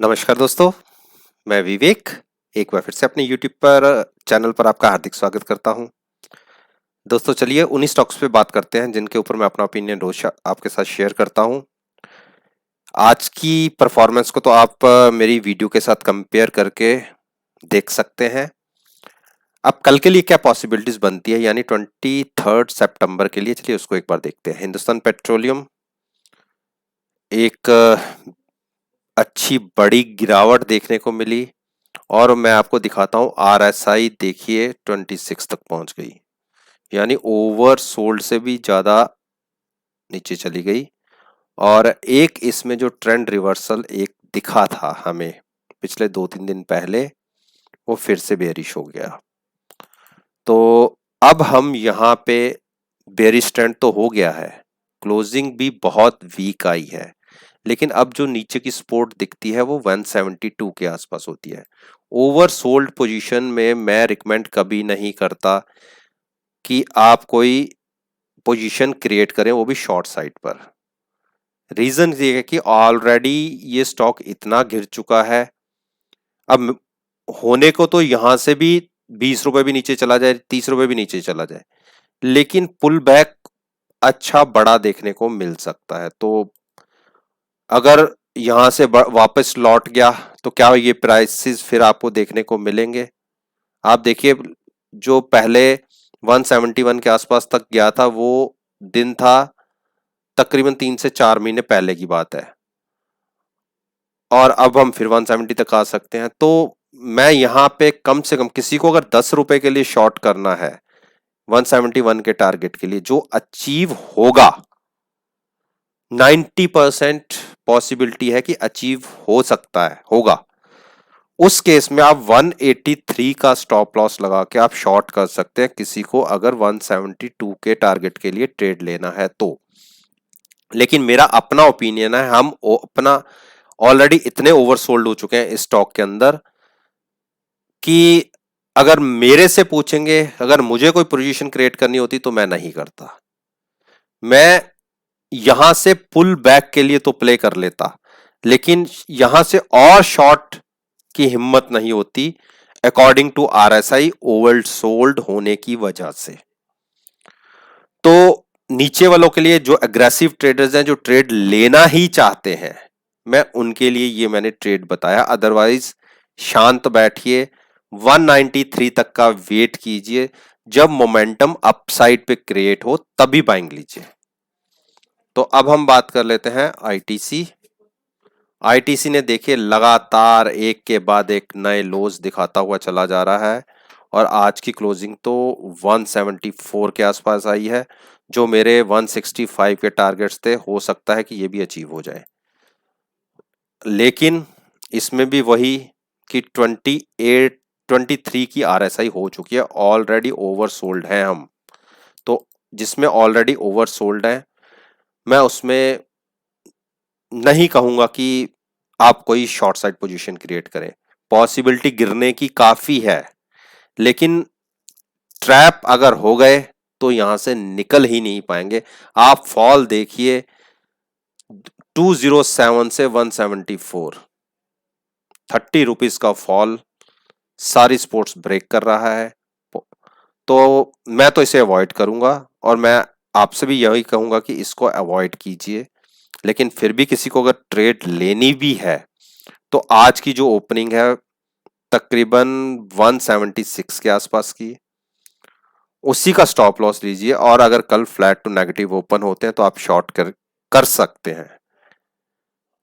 नमस्कार दोस्तों, मैं विवेक एक बार फिर से अपने यूट्यूब पर चैनल पर आपका हार्दिक स्वागत करता हूं। दोस्तों चलिए उन्हीं स्टॉक्स पे बात करते हैं जिनके ऊपर मैं अपना ओपिनियन रोज आपके साथ शेयर करता हूं। आज की परफॉर्मेंस को तो आप मेरी वीडियो के साथ कंपेयर करके देख सकते हैं। अब कल के लिए क्या पॉसिबिलिटीज बनती है, यानी 23 सितंबर के लिए, चलिए उसको एक बार देखते हैं। हिंदुस्तान पेट्रोलियम एक अच्छी बड़ी गिरावट देखने को मिली और मैं आपको दिखाता हूं। आरएसआई देखिए 26 तक पहुंच गई, यानी ओवर सोल्ड से भी ज्यादा नीचे चली गई। और एक इसमें जो ट्रेंड रिवर्सल एक दिखा था हमें पिछले 2-3 दिन पहले, वो फिर से बेरिश हो गया। तो अब हम यहाँ पे बेरिश ट्रेंड तो हो गया है, क्लोजिंग भी बहुत वीक आई है, लेकिन अब जो नीचे की सपोर्ट दिखती है वो 172 के आसपास होती है। ओवर सोल्ड पोजीशन में मैं रिकमेंड कभी नहीं करता कि आप कोई पोजीशन क्रिएट करें, वो भी शॉर्ट साइड पर। रीजन ये है कि ऑलरेडी ये स्टॉक इतना गिर चुका है। अब होने को तो यहां से भी 20 रुपए भी नीचे चला जाए, 30 रुपए भी नीचे चला जाए, लेकिन पुल बैक अच्छा बड़ा देखने को मिल सकता है। तो अगर यहां से वापस लौट गया तो क्या ये प्राइसेस फिर आपको देखने को मिलेंगे? आप देखिए, जो पहले 171 के आसपास तक गया था वो दिन था तकरीबन 3 से 4 महीने पहले की बात है, और अब हम फिर 170 तक आ सकते हैं। तो मैं यहाँ पे कम से कम किसी को अगर 10 रुपए के लिए शॉर्ट करना है 171 के टारगेट के लिए, जो अचीव होगा, 90% पॉसिबिलिटी है कि अचीव हो सकता है, होगा, उस केस में आप 183 का स्टॉप लॉस लगा के आप शॉर्ट कर सकते हैं किसी को अगर 172 के टारगेट के लिए ट्रेड लेना है तो। लेकिन मेरा अपना ओपिनियन है, हम अपना ऑलरेडी इतने ओवरसोल्ड हो चुके हैं इस स्टॉक के अंदर कि अगर मेरे से पूछेंगे, अगर मुझे कोई पोजीशन क्रिएट करनी होती तो मैं नहीं करता। मैं यहां से पुल बैक के लिए तो प्ले कर लेता, लेकिन यहां से और शॉर्ट की हिम्मत नहीं होती according to RSI oversold होने की वजह से। तो नीचे वालों के लिए जो अग्रेसिव ट्रेडर्स हैं, जो ट्रेड लेना ही चाहते हैं, मैं उनके लिए ये मैंने ट्रेड बताया। अदरवाइज शांत बैठिए, 193 तक का वेट कीजिए, जब मोमेंटम अपसाइड पे क्रिएट हो तभी बाइंग लीजिए। तो अब हम बात कर लेते हैं आईटीसी। आईटीसी ने देखिए लगातार एक के बाद एक नए लोज दिखाता हुआ चला जा रहा है, और आज की क्लोजिंग तो 174 के आसपास आई है, जो मेरे 165 के टारगेट्स थे। हो सकता है कि ये भी अचीव हो जाए, लेकिन इसमें भी वही कि 23 की आरएसआई हो चुकी है, ऑलरेडी ओवर सोल्ड है हम। तो जिसमें ऑलरेडी ओवर सोल्ड है, मैं उसमें नहीं कहूंगा कि आप कोई शॉर्ट साइड पोजीशन क्रिएट करें। पॉसिबिलिटी गिरने की काफी है, लेकिन ट्रैप अगर हो गए तो यहां से निकल ही नहीं पाएंगे। आप फॉल देखिए 207 से 174, 30 रुपीज का फॉल सारी स्पोर्ट्स ब्रेक कर रहा है। तो मैं तो इसे अवॉइड करूंगा, और मैं आपसे भी यही कहूंगा कि इसको अवॉइड कीजिए। लेकिन फिर भी किसी को अगर ट्रेड लेनी भी है तो आज की जो ओपनिंग है तकरीबन 176 के आसपास की, उसी का स्टॉप लॉस लीजिए, और अगर कल फ्लैट टू नेगेटिव ओपन होते हैं तो आप शॉर्ट कर सकते हैं।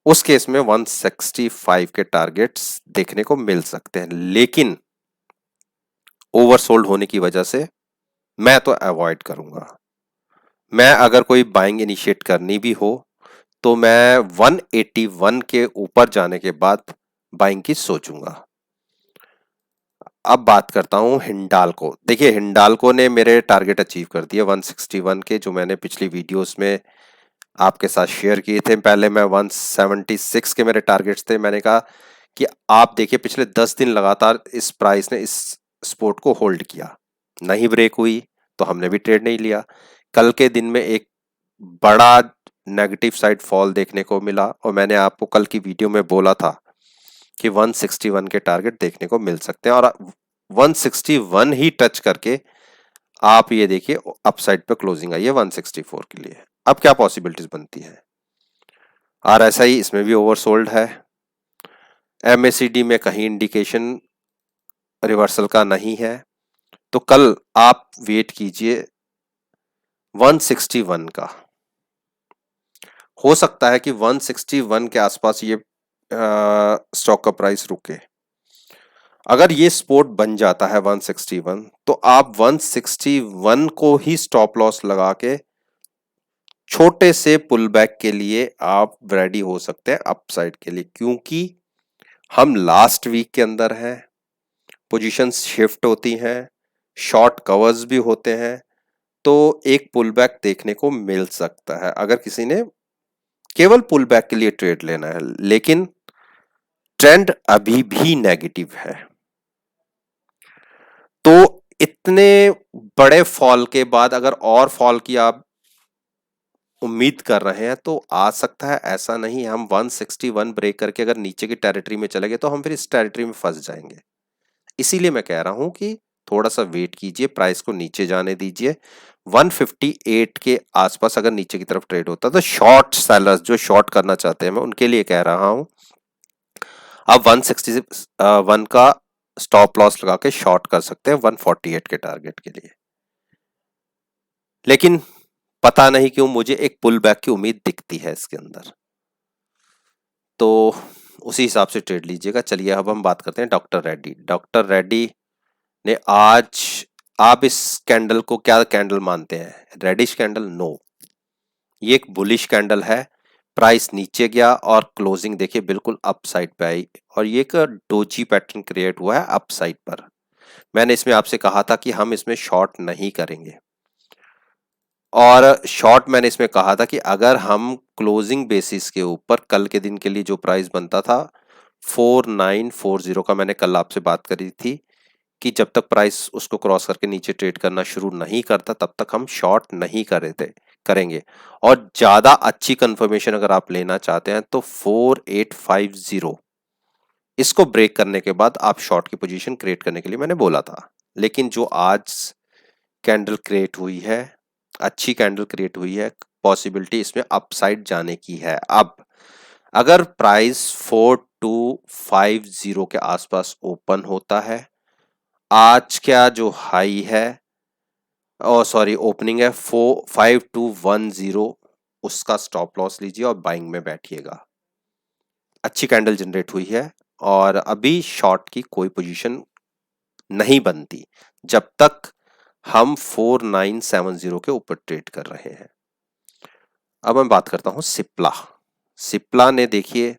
उस केस में 165 के टारगेट्स देखने को मिल सकते हैं, लेकिन ओवरसोल्ड होने की वजह से मैं तो अवॉइड करूंगा। मैं अगर कोई बाइंग इनिशिएट करनी भी हो तो मैं 181 के ऊपर जाने के बाद बाइंग की सोचूंगा। अब बात करता हूं हिंडाल्को। देखिए हिंडाल्को ने मेरे टारगेट अचीव कर दिए 161 के, जो मैंने पिछली वीडियोस में आपके साथ शेयर किए थे। पहले मैं 176 के मेरे टारगेट्स थे। मैंने कहा कि आप देखिए पिछले 10 दिन लगातार इस प्राइस ने इस सपोर्ट को होल्ड किया, नहीं ब्रेक हुई तो हमने भी ट्रेड नहीं लिया। कल के दिन में एक बड़ा नेगेटिव साइड फॉल देखने को मिला, और मैंने आपको कल की वीडियो में बोला था कि 161 के टारगेट देखने को मिल सकते हैं, और 161 ही टच करके आप ये देखिए अपसाइड पे क्लोजिंग आई है 164 के लिए। अब क्या पॉसिबिलिटीज बनती है? आरएसआई इसमें भी ओवरसोल्ड है, एमएसीडी में कहीं इंडिकेशन रिवर्सल का नहीं है, तो कल आप वेट कीजिए 161 का। हो सकता है कि 161 के आसपास ये स्टॉक का प्राइस रुके। अगर ये सपोर्ट बन जाता है 161, तो आप 161 को ही स्टॉप लॉस लगा के छोटे से पुल बैक के लिए आप रेडी हो सकते हैं अपसाइड के लिए, क्योंकि हम लास्ट वीक के अंदर हैं, पोजीशंस शिफ्ट होती हैं, शॉर्ट कवर्स भी होते हैं, तो एक पुल बैक देखने को मिल सकता है अगर किसी ने केवल पुल बैक के लिए ट्रेड लेना है। लेकिन ट्रेंड अभी भी नेगेटिव है, तो इतने बड़े फॉल के बाद अगर और फॉल की आप उम्मीद कर रहे हैं तो आ सकता है, ऐसा नहीं हम 161 ब्रेक करके अगर नीचे की टेरिटरी में चले गए तो हम फिर इस टेरिटरी में फंस जाएंगे। इसीलिए मैं कह रहा हूं कि थोड़ा सा वेट कीजिए, प्राइस को नीचे जाने दीजिए। 158 के आसपास अगर नीचे की तरफ ट्रेड होता है तो शॉर्ट सेलर्स जो शॉर्ट करना चाहते हैं, मैं उनके लिए कह रहा हूं आप 161 का स्टॉप लॉस लगा के शॉर्ट कर सकते हैं 148 के टारगेट के लिए। लेकिन पता नहीं क्यों मुझे एक पुल बैक की उम्मीद दिखती है इसके अंदर, तो उसी हिसाब से ट्रेड लीजिएगा। चलिए अब हम बात करते हैं डॉक्टर रेड्डी। डॉक्टर रेड्डी ने आज, आप इस कैंडल को क्या कैंडल मानते हैं? Reddish candle? नो, ये एक बुलिश कैंडल है। प्राइस नीचे गया और क्लोजिंग देखिए बिल्कुल अप साइड पे आई, और ये एक डोजी पैटर्न क्रिएट हुआ है अप साइड पर। मैंने इसमें आपसे कहा था कि हम इसमें शॉर्ट नहीं करेंगे, और शॉर्ट मैंने इसमें कहा था कि अगर हम क्लोजिंग बेसिस के ऊपर कल के दिन के लिए जो प्राइस बनता था 4940 का, मैंने कल आपसे बात करी थी कि जब तक प्राइस उसको क्रॉस करके नीचे ट्रेड करना शुरू नहीं करता तब तक हम शॉर्ट नहीं करेंगे। और ज्यादा अच्छी कंफर्मेशन अगर आप लेना चाहते हैं तो 4850 इसको ब्रेक करने के बाद आप शॉर्ट की पोजीशन क्रिएट करने के लिए मैंने बोला था। लेकिन जो आज कैंडल क्रिएट हुई है, अच्छी कैंडल क्रिएट हुई है, पॉसिबिलिटी इसमें अपसाइड जाने की है। अब अगर प्राइस 4250 के आसपास ओपन होता है, आज क्या जो हाई है, सॉरी ओपनिंग है 5210, उसका स्टॉप लॉस लीजिए और बाइंग में बैठिएगा। अच्छी कैंडल जनरेट हुई है और अभी शॉर्ट की कोई पोजीशन नहीं बनती जब तक हम 4970 के ऊपर ट्रेड कर रहे हैं। अब मैं बात करता हूं सिप्ला। सिप्ला ने देखिए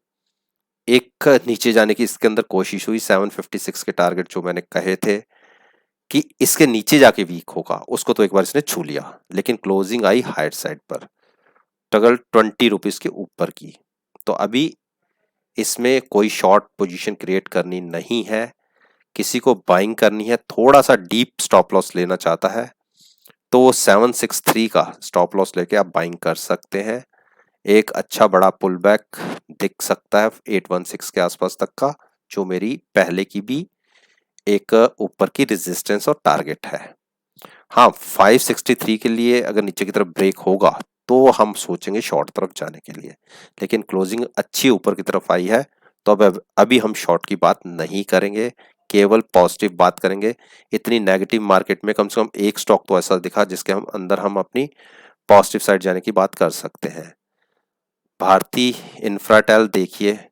एक नीचे जाने की इसके अंदर कोशिश हुई, 756 के टारगेट जो मैंने कहे थे कि इसके नीचे जाके वीक होगा, उसको तो एक बार इसने छू लिया, लेकिन क्लोजिंग आई हायर साइड पर, टगल 20 रुपीज के ऊपर की। तो अभी इसमें कोई शॉर्ट पोजीशन क्रिएट करनी नहीं है, किसी को बाइंग करनी है, थोड़ा सा डीप स्टॉप लॉस लेना चाहता है तो वो 763 का स्टॉप लॉस लेके आप बाइंग कर सकते हैं। एक अच्छा बड़ा पुल बैक दिख सकता है 816 के आसपास तक का, जो मेरी पहले की भी एक ऊपर की रेजिस्टेंस और टारगेट है। हाँ, 563 के लिए अगर नीचे की तरफ ब्रेक होगा तो हम सोचेंगे शॉर्ट तरफ जाने के लिए, लेकिन क्लोजिंग अच्छी ऊपर की तरफ आई है तो अब अभी हम शॉर्ट की बात नहीं करेंगे, केवल पॉजिटिव बात करेंगे। इतनी नेगेटिव मार्केट में कम से कम एक स्टॉक तो ऐसा दिखा जिसके हम अपनी पॉजिटिव साइड जाने की बात कर सकते हैं। भारती इंफ्राटेल देखिए,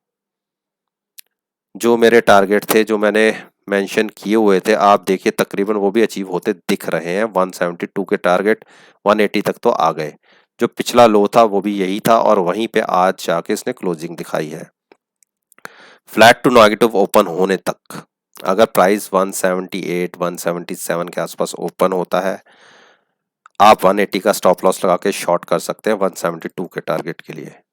जो मेरे टारगेट थे जो मैंने मेंशन किए हुए थे, आप देखिए तकरीबन वो भी अचीव होते दिख रहे हैं। 172 के टारगेट 180 तक तो आ गए। जो पिछला लो था वो भी यही था और वहीं पे आज जाके इसने क्लोजिंग दिखाई है। फ्लैट टू नेगेटिव ओपन होने तक अगर प्राइस 178 177 के आसपास ओपन होता है, आप 180 का स्टॉप लॉस लगा के शॉर्ट कर सकते हैं 172 के टारगेट के लिए।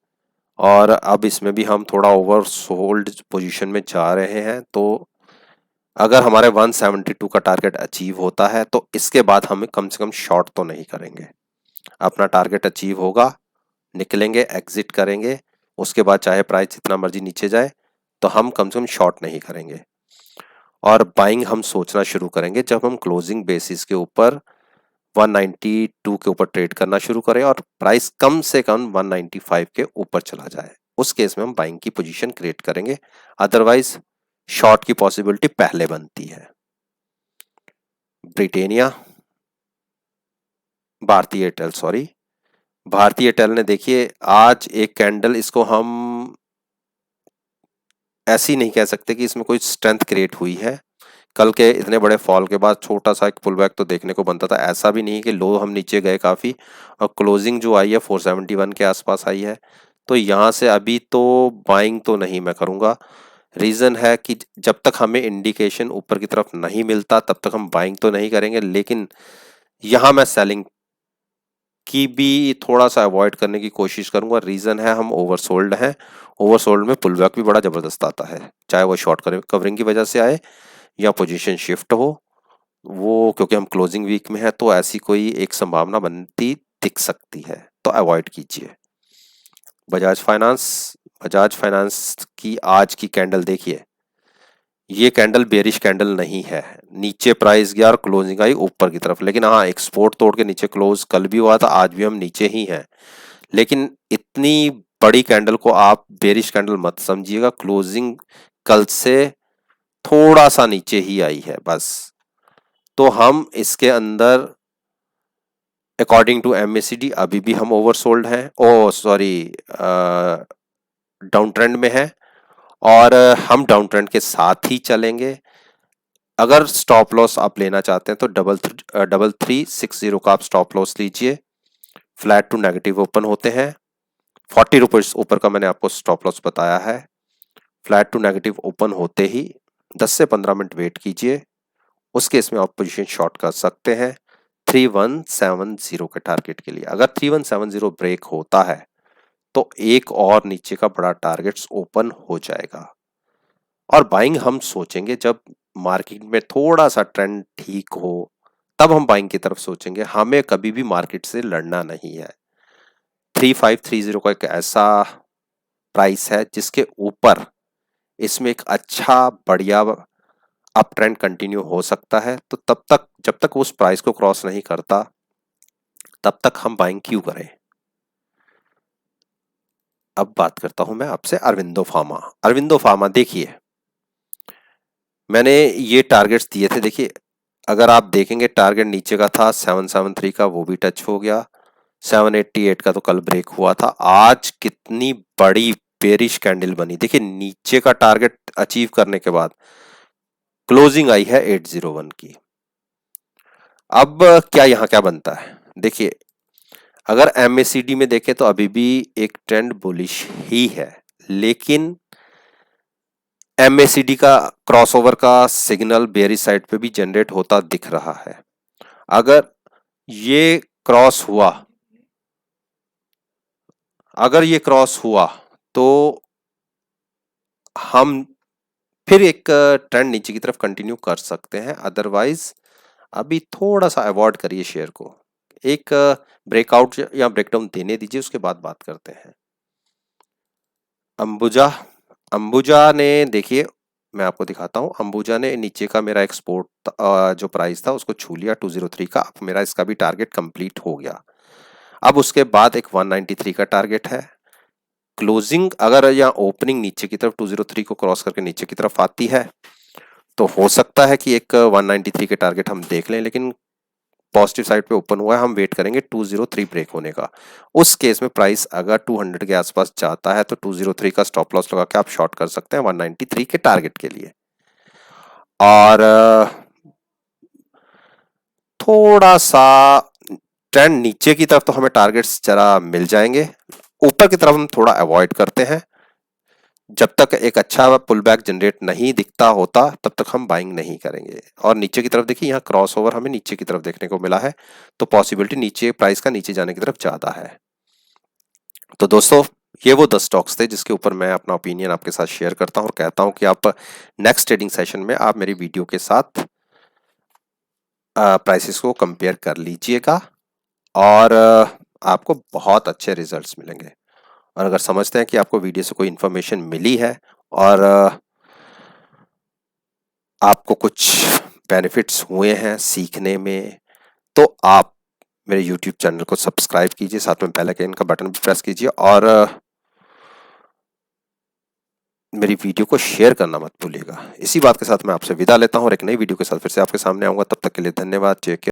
और अब इसमें भी हम थोड़ा ओवर सोल्ड पोजीशन में जा रहे हैं, तो अगर हमारे 172 का टारगेट अचीव होता है तो इसके बाद हम कम से कम शॉर्ट तो नहीं करेंगे। अपना टारगेट अचीव होगा, निकलेंगे, एग्जिट करेंगे, उसके बाद चाहे प्राइस जितना मर्जी नीचे जाए तो हम कम से कम शॉर्ट नहीं करेंगे और बाइंग हम सोचना शुरू करेंगे जब हम क्लोजिंग बेसिस के ऊपर 192 के ऊपर ट्रेड करना शुरू करें और प्राइस कम से कम 195 के ऊपर चला जाए। उस केस में हम बाइंग की पोजीशन क्रिएट करेंगे, अदरवाइज शॉर्ट की पॉसिबिलिटी पहले बनती है। ब्रिटेनिया, भारतीय एयरटेल, सॉरी भारतीय एयरटेल ने देखिए आज एक कैंडल, इसको हम ऐसी नहीं कह सकते कि इसमें कोई स्ट्रेंथ क्रिएट हुई है। कल के इतने बड़े फॉल के बाद छोटा सा एक पुल बैक तो देखने को बनता था, ऐसा भी नहीं कि लो हम नीचे गए काफी और क्लोजिंग जो आई है 471 के आसपास आई है। तो यहाँ से अभी तो बाइंग तो नहीं मैं करूंगा। रीजन है कि जब तक हमें इंडिकेशन ऊपर की तरफ नहीं मिलता तब तक हम बाइंग तो नहीं करेंगे, लेकिन यहाँ मैं सेलिंग की भी थोड़ा सा अवॉइड करने की कोशिश करूंगा। रीजन है हम ओवरसोल्ड हैं, ओवरसोल्ड में पुल बैक भी बड़ा जबरदस्त आता है, चाहे वो शॉर्ट कवरिंग की वजह से आए या पोजीशन शिफ्ट हो। वो क्योंकि हम क्लोजिंग वीक में है तो ऐसी कोई एक संभावना बनती दिख सकती है, तो अवॉइड कीजिए। बजाज फाइनेंस, बजाज फाइनेंस की आज की कैंडल देखिए, ये कैंडल बेरिश कैंडल नहीं है, नीचे प्राइस गया और क्लोजिंग आई ऊपर की तरफ, लेकिन हाँ एक्सपोर्ट तोड़ के नीचे क्लोज कल भी हुआ था, आज भी हम नीचे ही हैं। लेकिन इतनी बड़ी कैंडल को आप बेरिश कैंडल मत समझिएगा, क्लोजिंग कल से थोड़ा सा नीचे ही आई है बस। तो हम इसके अंदर अकॉर्डिंग टू एमएसीडी अभी भी हम ओवरसोल्ड हैं, ओ सॉरी डाउन ट्रेंड में है और हम डाउन ट्रेंड के साथ ही चलेंगे। अगर स्टॉप लॉस आप लेना चाहते हैं तो 3360 का आप स्टॉप लॉस लीजिए। फ्लैट टू नेगेटिव ओपन होते हैं, 40 रुपीज ऊपर का मैंने आपको स्टॉप लॉस बताया है। फ्लैट टू नेगेटिव ओपन होते ही 10 से 15 मिनट वेट कीजिए, उस केस में आप पोजीशन शॉर्ट कर सकते हैं 3170 के टारगेट के लिए। अगर 3170 ब्रेक होता है तो एक और नीचे का बड़ा टारगेट्स ओपन हो जाएगा और बाइंग हम सोचेंगे जब मार्केट में थोड़ा सा ट्रेंड ठीक हो, तब हम बाइंग की तरफ सोचेंगे। हमें कभी भी मार्केट से लड़ना नहीं है। 3530 का एक ऐसा प्राइस है जिसके ऊपर इसमें एक अच्छा बढ़िया अप ट्रेंड कंटिन्यू हो सकता है, तो तब तक जब तक उस प्राइस को क्रॉस नहीं करता तब तक हम बाइंग क्यों करें। अब बात करता हूं मैं आपसे अरविंदो फार्मा। अरविंदो फार्मा देखिए, मैंने ये टारगेट्स दिए थे, देखिए अगर आप देखेंगे टारगेट नीचे का था 773 का, वो भी टच हो गया। 788 का तो कल ब्रेक हुआ था। आज कितनी बड़ी बेरिश कैंडल बनी, देखिए नीचे का टारगेट अचीव करने के बाद क्लोजिंग आई है 801 की। अब क्या यहाँ क्या बनता है, देखिए अगर एमएसीडी में देखें तो अभी भी एक ट्रेंड बुलिश ही है, लेकिन एमएसीडी का क्रॉसओवर का सिग्नल बेरिश साइड पे भी जनरेट होता दिख रहा है। अगर ये क्रॉस हुआ, अगर ये क्रॉस हुआ तो हम फिर एक ट्रेंड नीचे की तरफ कंटिन्यू कर सकते हैं, अदरवाइज अभी थोड़ा सा अवॉइड करिए शेयर को। एक ब्रेकआउट या ब्रेकडाउन देने दीजिए, उसके बाद बात करते हैं। अंबुजा, अंबुजा ने देखिए मैं आपको दिखाता हूं, अंबुजा ने नीचे का मेरा एक्सपोर्ट जो प्राइस था उसको छू लिया 203 का। अब मेरा इसका भी टारगेट कंप्लीट हो गया। अब उसके बाद एक 193 का टारगेट है। क्लोजिंग अगर या ओपनिंग नीचे की तरफ 203 को क्रॉस करके नीचे की तरफ आती है तो हो सकता है कि एक 193 के टारगेट हम देख लें, लेकिन पॉजिटिव साइड पे ओपन हुआ है, हम वेट करेंगे 203 ब्रेक होने का। उस केस में प्राइस अगर 200 के आसपास जाता है तो 203 का स्टॉप लॉस लगा के आप शॉर्ट कर सकते हैं 193 के टारगेट के लिए। और थोड़ा सा ट्रेंड नीचे की तरफ तो हमें टारगेट्स जरा मिल जाएंगे, ऊपर की तरफ हम थोड़ा अवॉइड करते हैं। जब तक एक अच्छा पुल बैक जनरेट नहीं दिखता होता तब तक हम बाइंग नहीं करेंगे। और नीचे की तरफ देखिए यहाँ क्रॉसओवर हमें नीचे की तरफ देखने को मिला है, तो पॉसिबिलिटी नीचे प्राइस का नीचे जाने की तरफ ज्यादा है। तो दोस्तों ये वो 10 स्टॉक्स थे जिसके ऊपर मैं अपना ओपिनियन आपके साथ शेयर करता हूँ और कहता हूँ कि आप नेक्स्ट ट्रेडिंग सेशन में आप मेरी वीडियो के साथ प्राइसेस को कंपेयर कर लीजिएगा और आपको बहुत अच्छे रिजल्ट्स मिलेंगे। और अगर समझते हैं कि आपको वीडियो से कोई इन्फॉर्मेशन मिली है और आपको कुछ बेनिफिट्स हुए हैं सीखने में, तो आप मेरे YouTube चैनल को सब्सक्राइब कीजिए, साथ में बेल आइकन का बटन भी प्रेस कीजिए और मेरी वीडियो को शेयर करना मत भूलिएगा। इसी बात के साथ मैं आपसे विदा लेता हूँ और एक नई वीडियो के साथ फिर से आपके सामने आऊंगा। तब तक के लिए धन्यवाद। Take care.